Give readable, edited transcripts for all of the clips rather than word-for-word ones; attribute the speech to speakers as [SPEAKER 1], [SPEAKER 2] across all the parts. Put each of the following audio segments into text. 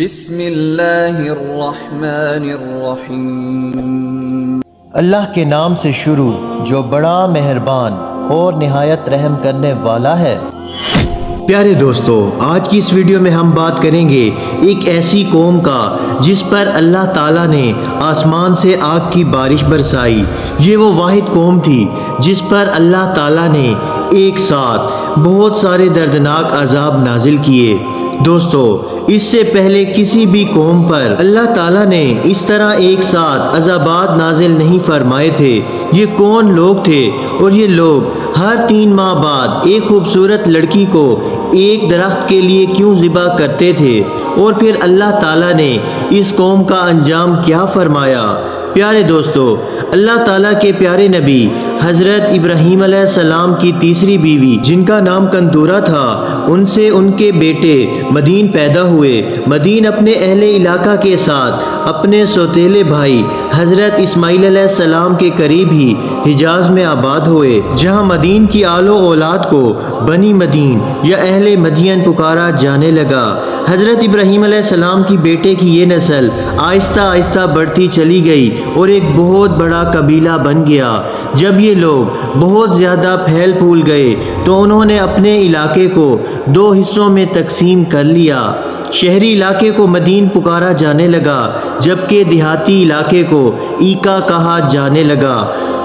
[SPEAKER 1] بسم اللہ الرحمن الرحیم۔
[SPEAKER 2] اللہ کے نام سے شروع جو بڑا مہربان اور نہایت رحم کرنے والا ہے۔ پیارے دوستو، آج کی اس ویڈیو میں ہم بات کریں گے ایک ایسی قوم کا جس پر اللہ تعالیٰ نے آسمان سے آگ کی بارش برسائی۔ یہ وہ واحد قوم تھی جس پر اللہ تعالیٰ نے ایک ساتھ بہت سارے دردناک عذاب نازل کیے۔ دوستو، اس سے پہلے کسی بھی قوم پر اللہ تعالیٰ نے اس طرح ایک ساتھ عذابات نازل نہیں فرمائے تھے۔ یہ کون لوگ تھے؟ اور یہ لوگ ہر 3 ماہ بعد ایک خوبصورت لڑکی کو ایک درخت کے لیے کیوں ذبح کرتے تھے؟ اور پھر اللہ تعالیٰ نے اس قوم کا انجام کیا فرمایا؟ پیارے دوستو، اللہ تعالیٰ کے پیارے نبی حضرت ابراہیم علیہ السلام کی تیسری بیوی جن کا نام کنتورہ تھا، ان سے ان کے بیٹے مدین پیدا ہوئے۔ مدین اپنے اہل علاقہ کے ساتھ اپنے سوتیلے بھائی حضرت اسماعیل علیہ السلام کے قریب ہی حجاز میں آباد ہوئے، جہاں مدین کی آل و اولاد کو بنی مدین یا اہل مدین پکارا جانے لگا۔ حضرت ابراہیم علیہ السلام کی بیٹے کی یہ نسل آہستہ آہستہ بڑھتی چلی گئی اور ایک بہت بڑا قبیلہ بن گیا۔ جب یہ لوگ بہت زیادہ پھیل پھول گئے تو انہوں نے اپنے علاقے کو 2 حصوں میں تقسیم کر لیا۔ شہری علاقے کو مدین پکارا جانے لگا، جبکہ دیہاتی علاقے کو ایکا کہا جانے لگا۔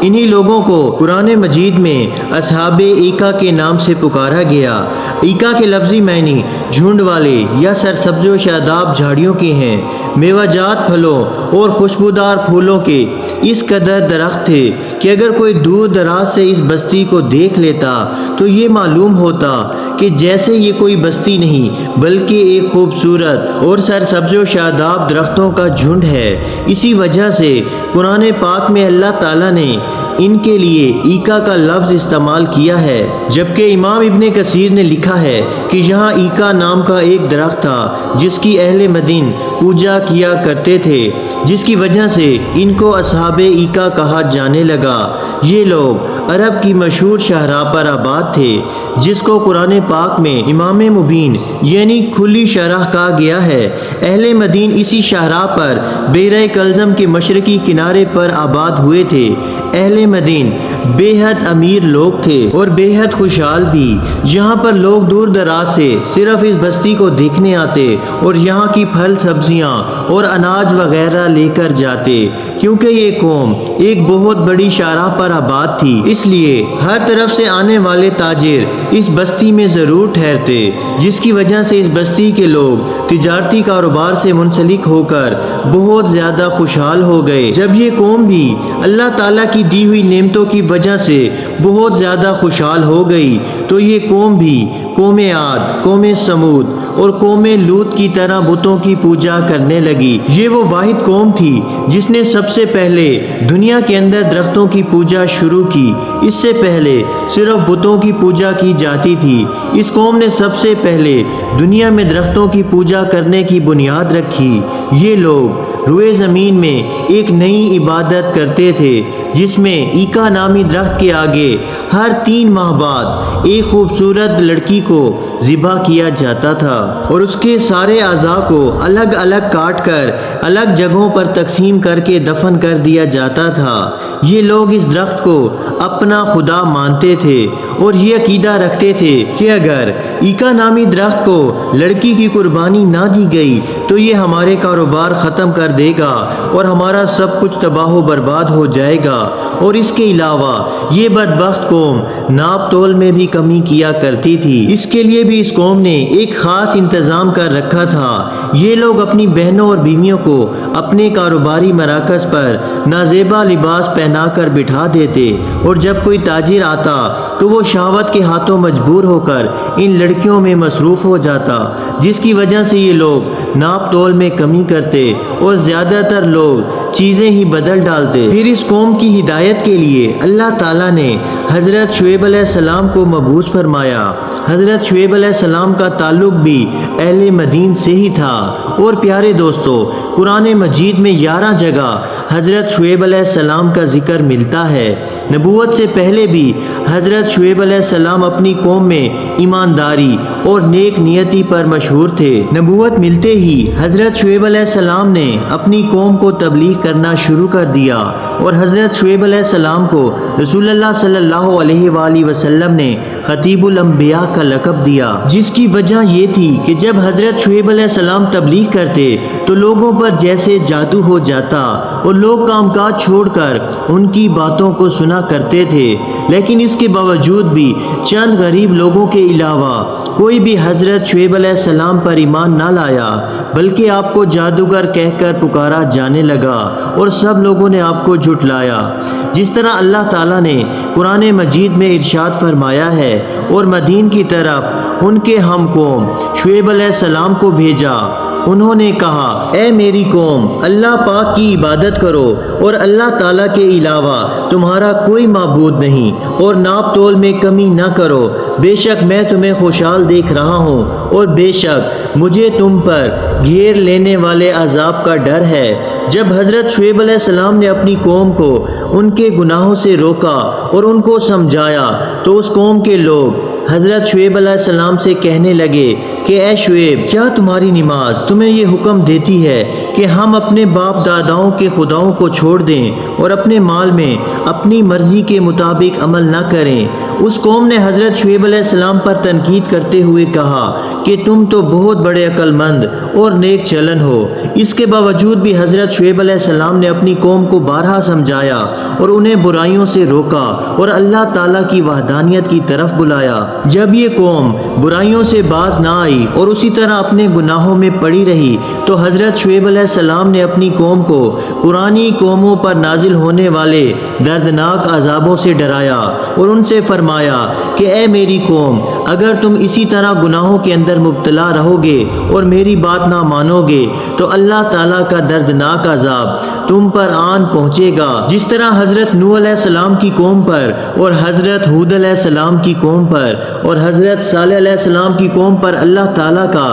[SPEAKER 2] انہی لوگوں کو قرآن مجید میں اصحاب ایکا کے نام سے پکارا گیا۔ ایکا کے لفظی معنی جھنڈ والے یا سرسبز و شاداب جھاڑیوں کے ہیں۔ میوہ جات پھلوں اور خوشبودار پھولوں کے اس قدر درخت تھے کہ اگر کوئی دور دراز سے اس بستی کو دیکھ لیتا تو یہ معلوم ہوتا کہ جیسے یہ کوئی بستی نہیں بلکہ ایک خوبصورت اور سرسبز و شاداب درختوں کا جھنڈ ہے۔ اسی وجہ سے قرآن پاک میں اللہ تعالیٰ نے ان کے لیے ایکا کا لفظ استعمال کیا ہے، جبکہ امام ابن کثیر نے لکھا ہے کہ یہاں ایکا نام کا ایک درخت تھا جس کی اہل مدین پوجا کیا کرتے تھے، جس کی وجہ سے ان کو اصحاب ایکا کہا جانے لگا۔ یہ لوگ عرب کی مشہور شاہراہ پر آباد تھے، جس کو قرآن پاک میں امام مبین یعنی کھلی شرح کہا گیا ہے۔ اہل مدین اسی شاہراہ پر بیرہ کلزم کے مشرقی کنارے پر آباد ہوئے تھے۔ اہل مدین بے حد امیر لوگ تھے اور بے حد خوشحال بھی۔ یہاں پر لوگ دور دراز سے صرف اس بستی کو دیکھنے آتے اور یہاں کی پھل سبزیاں اور اناج وغیرہ لے کر جاتے، کیونکہ یہ قوم ایک بہت بڑی شاہراہ پر آباد تھی، اس لیے ہر طرف سے آنے والے تاجر اس بستی میں ضرور ٹھہرتے، جس کی وجہ سے اس بستی کے لوگ تجارتی کاروبار سے منسلک ہو کر بہت زیادہ خوشحال ہو گئے۔ جب یہ قوم بھی اللہ تعالیٰ کی دی ہوئی نعمتوں کی وجہ سے بہت زیادہ خوشحال ہو گئی تو یہ قوم بھی قوم عاد، قوم سمود اور قوم لوط کی طرح بتوں کی پوجا کرنے لگی۔ یہ وہ واحد قوم تھی جس نے سب سے پہلے دنیا کے اندر درختوں کی پوجا شروع کی۔ اس سے پہلے صرف بتوں کی پوجا کی جاتی تھی۔ اس قوم نے سب سے پہلے دنیا میں درختوں کی پوجا کرنے کی بنیاد رکھی۔ یہ لوگ روئے زمین میں ایک نئی عبادت کرتے تھے جس میں ایکا نامی درخت کے آگے ہر 3 ماہ بعد ایک خوبصورت لڑکی کو ذبح کیا جاتا تھا اور اس کے سارے اعضاء کو الگ الگ کاٹ کر الگ جگہوں پر تقسیم کر کے دفن کر دیا جاتا تھا۔ یہ لوگ اس درخت کو اپنا خدا مانتے تھے اور یہ عقیدہ رکھتے تھے کہ اگر ایکا نامی درخت کو لڑکی کی قربانی نہ دی گئی تو یہ ہمارے کاروبار ختم کر دے گا اور ہمارا سب کچھ تباہ و برباد ہو جائے گا۔ اور اس کے علاوہ یہ بدبخت قوم ناپ تول میں بھی کمی کیا کرتی تھی۔ اس کے لیے بھی اس قوم نے ایک خاص انتظام کر رکھا تھا۔ یہ لوگ اپنی بہنوں اور بیویوں کو اپنے کاروباری مراکز پر نازیبا لباس پہنا کر بٹھا دیتے اور جب کوئی تاجر آتا تو وہ شہوت کے ہاتھوں مجبور ہو کر ان لڑکیوں میں مصروف ہو جاتا، جس کی وجہ سے یہ لوگ ناپ تول میں کمی کرتے اور زیادہ تر لوگ چیزیں ہی بدل ڈالتے۔ پھر اس قوم کی ہدایت کے لیے اللہ تعالیٰ نے حضرت شعیب علیہ السلام کو مبعوث فرمایا حضرت شعیب علیہ السلام کا تعلق بھی اہل مدین سے ہی تھا۔ اور پیارے دوستو، قرآن مجید میں 11 جگہ حضرت شعیب علیہ السلام کا ذکر ملتا ہے۔ نبوت سے پہلے بھی حضرت شعیب علیہ السلام اپنی قوم میں ایمانداری اور نیک نیتی پر مشہور تھے۔ نبوت ملتے ہی حضرت شعیب علیہ السلام نے اپنی قوم کو تبلیغ کرنا شروع کر دیا، اور حضرت شعیب علیہ السلام کو رسول اللہ صلی اللہ علیہ وآلہ وسلم نے خطیب الانبیاء کا لقب دیا، جس کی وجہ یہ تھی کہ جب حضرت شعیب علیہ السلام تبلیغ کرتے تو لوگوں پر جیسے جادو ہو جاتا، اور لوگ کام کاج چھوڑ کر ان کی باتوں کو سنا کرتے تھے۔ لیکن اس کے باوجود بھی چند غریب لوگوں کے علاوہ کوئی بھی حضرت شعیب علیہ السلام پر ایمان نہ لایا، بلکہ آپ کو جادوگر کہہ کر پکارا جانے لگا، اور سب لوگوں نے آپ کو جھٹلایا۔ جس طرح اللہ تعالیٰ نے قرآن مجید میں ارشاد فرمایا ہے، اور مدین کی طرف ان کے ہم قوم شعیب علیہ السلام کو بھیجا۔ انہوں نے کہا، اے میری قوم، اللہ پاک کی عبادت کرو، اور اللہ تعالیٰ کے علاوہ تمہارا کوئی معبود نہیں، اور ناپ تول میں کمی نہ کرو۔ بے شک میں تمہیں خوشحال دیکھ رہا ہوں، اور بے شک مجھے تم پر گھیر لینے والے عذاب کا ڈر ہے۔ جب حضرت شعیب علیہ السلام نے اپنی قوم کو ان کے گناہوں سے روکا اور ان کو سمجھایا، تو اس قوم کے لوگ حضرت شعیب علیہ السلام سے کہنے لگے کہ اے شعیب، کیا تمہاری نماز تمہیں یہ حکم دیتی ہے کہ ہم اپنے باپ داداؤں کے خداؤں کو چھوڑ دیں اور اپنے مال میں اپنی مرضی کے مطابق عمل نہ کریں؟ اس قوم نے حضرت شعیب علیہ السلام پر تنقید کرتے ہوئے کہا کہ تم تو بہت بڑے عقل مند اور نیک چلن ہو۔ اس کے باوجود بھی حضرت شعیب علیہ السلام نے اپنی قوم کو بارہا سمجھایا اور انہیں برائیوں سے روکا اور اللہ تعالیٰ کی وحدانیت کی طرف بلایا۔ جب یہ قوم برائیوں سے باز نہ آئی اور اسی طرح اپنے گناہوں میں پڑی رہی، تو حضرت شعیب علیہ السلام نے اپنی قوم کو پرانی قوموں پر نازل ہونے والے دردناک عذابوں سے ڈرایا اور ان سے فرمایا کہ اے میری قوم، اگر تم اسی طرح گناہوں کے اندر مبتلا رہو گے اور میری بات نہ مانو گے تو اللہ تعالیٰ کا دردناک عذاب تم پر آن پہنچے گا، جس طرح حضرت نوح علیہ السلام کی قوم پر اور حضرت ہود علیہ السلام کی قوم پر اور حضرت صالح علیہ السلام کی قوم پر اللہ تعالیٰ کا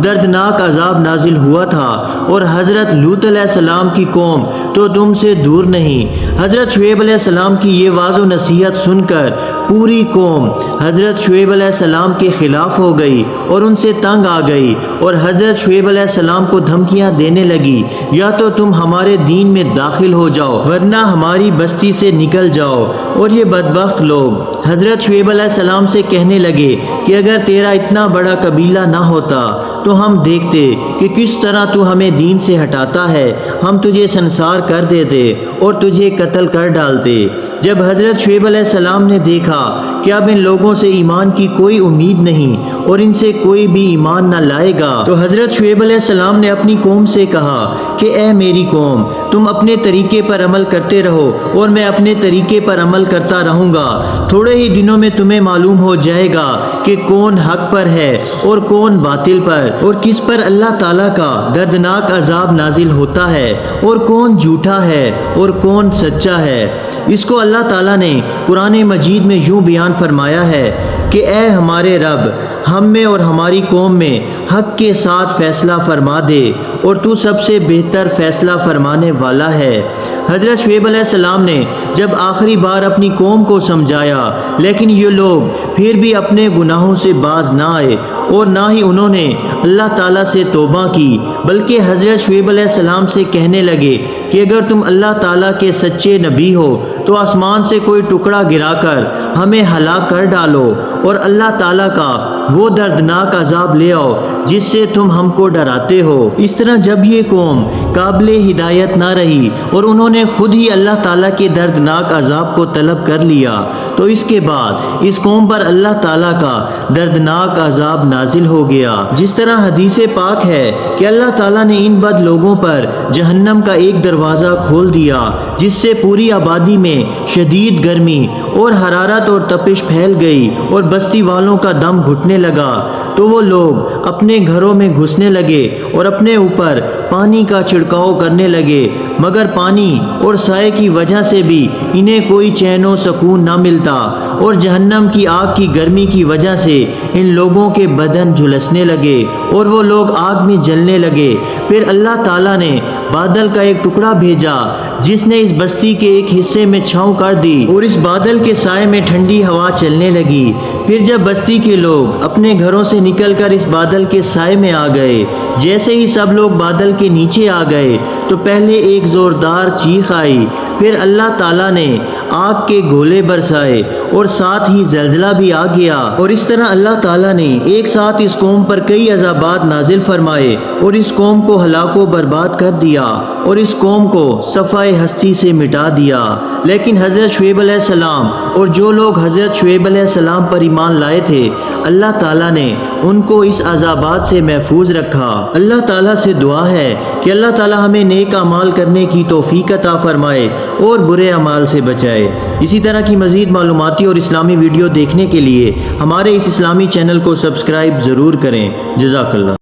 [SPEAKER 2] دردناک عذاب نازل ہوا تھا، اور حضرت لوط علیہ السلام کی قوم تو تم سے دور نہیں۔ حضرت شعیب علیہ السلام کی یہ واعظ و نصیحت سن کر پوری قوم حضرت شعیب علیہ السلام کے خلاف ہو گئی اور ان سے تنگ آ گئی، اور حضرت شعیب علیہ السلام کو دھمکیاں دینے لگی، یا تو تم ہمارے دین میں داخل ہو جاؤ ورنہ ہماری بستی سے نکل جاؤ۔ اور یہ بدبخت لوگ حضرت شعیب علیہ السلام سے کہنے لگے کہ اگر تیرا اتنا بڑا قبیلہ نہ ہوتا تو ہم دیکھتے کہ کس طرح تو ہمیں دین سے ہٹاتا ہے، ہم تجھے سنسار کر دیتے اور تجھے قتل کر ڈالتے۔ جب حضرت شعیب علیہ السلام نے دیکھا کہ اب ان لوگوں سے ایمان کی کوئی امید نہیں اور ان سے کوئی بھی ایمان نہ لائے گا، تو حضرت شعیب علیہ السلام نے اپنی قوم سے کہا کہ اے میری قوم، تم اپنے طریقے پر عمل کرتے رہو اور میں اپنے طریقے پر عمل کرتا رہوں گا۔ تھوڑے ہی دنوں میں تمہیں معلوم ہو جائے گا کہ کون حق پر ہے اور کون باطل پر، اور کس پر اللہ تعالیٰ کا دردناک عذاب نازل ہوتا ہے، اور کون جھوٹا ہے اور کون سچا ہے۔ اس کو اللہ تعالیٰ نے قرآن مجید میں یوں بیان فرمایا ہے کہ اے ہمارے رب، ہم میں اور ہماری قوم میں حق کے ساتھ فیصلہ فرما دے، اور تو سب سے بہتر فیصلہ فرمانے والا ہے۔ حضرت شعیب علیہ السلام نے جب آخری بار اپنی قوم کو سمجھایا، لیکن یہ لوگ پھر بھی اپنے گناہوں سے باز نہ آئے اور نہ ہی انہوں نے اللہ تعالیٰ سے توبہ کی، بلکہ حضرت شعیب علیہ السلام سے کہنے لگے کہ اگر تم اللہ تعالیٰ کے سچے نبی ہو تو آسمان سے کوئی ٹکڑا گرا کر ہمیں ہلاک کر ڈالو، اور اللہ تعالیٰ کا وہ دردناک عذاب لے آؤ جس سے تم ہم کو ڈراتے ہو۔ اس طرح جب یہ قوم قابل ہدایت نہ رہی اور انہوں نے خود ہی اللہ تعالیٰ کے دردناک عذاب کو طلب کر لیا، تو اس کے بعد اس قوم پر اللہ تعالیٰ کا دردناک عذاب نازل ہو گیا۔ جس طرح حدیث پاک ہے کہ اللہ تعالیٰ نے ان بد لوگوں پر جہنم کا ایک دروازہ کھول دیا، جس سے پوری آبادی میں شدید گرمی اور حرارت اور تپش پھیل گئی اور بستی والوں کا دم گھٹنے لگا۔ تو وہ لوگ اپنے گھروں میں گھسنے لگے اور اپنے اوپر پانی کا چھڑکاؤ کرنے لگے، مگر پانی اور سائے کی وجہ سے بھی انہیں کوئی چین و سکون نہ ملتا، اور جہنم کی آگ کی گرمی کی وجہ سے ان لوگوں کے بدن جھلسنے لگے اور وہ لوگ آگ میں جلنے لگے۔ پھر اللہ تعالیٰ نے بادل کا ایک ٹکڑا بھیجا جس نے اس بستی کے ایک حصے میں چھاؤں کر دی اور اس بادل کے سائے میں ٹھنڈی ہوا چلنے لگی۔ پھر جب بستی کے لوگ اپنے گھروں سے نکل کر اس بادل کے سائے میں آ گئے، جیسے ہی سب لوگ بادل کے نیچے آ گئے تو پہلے ایک زوردار چیخ آئی، پھر اللہ تعالیٰ نے آگ کے گولے برسائے اور ساتھ ہی زلزلہ بھی آ گیا، اور اس طرح اللہ تعالیٰ نے ایک ساتھ اس قوم پر کئی عذابات نازل فرمائے اور اس قوم کو ہلاک و برباد کر دیا اور اس قوم کو صفائے ہستی سے مٹا دیا۔ لیکن حضرت شعیب علیہ السلام اور جو لوگ حضرت شعیب علیہ السلام پر ایمان لائے تھے، اللہ تعالیٰ نے ان کو اس عذابات سے محفوظ رکھا۔ اللہ تعالیٰ سے دعا ہے کہ اللہ تعالیٰ ہمیں نیک اعمال کرنے کی توفیق عطا فرمائے اور برے اعمال سے بچائے۔ اسی طرح کی مزید معلوماتی اور اسلامی ویڈیو دیکھنے کے لیے ہمارے اس اسلامی چینل کو سبسکرائب ضرور کریں۔ جزاک اللہ۔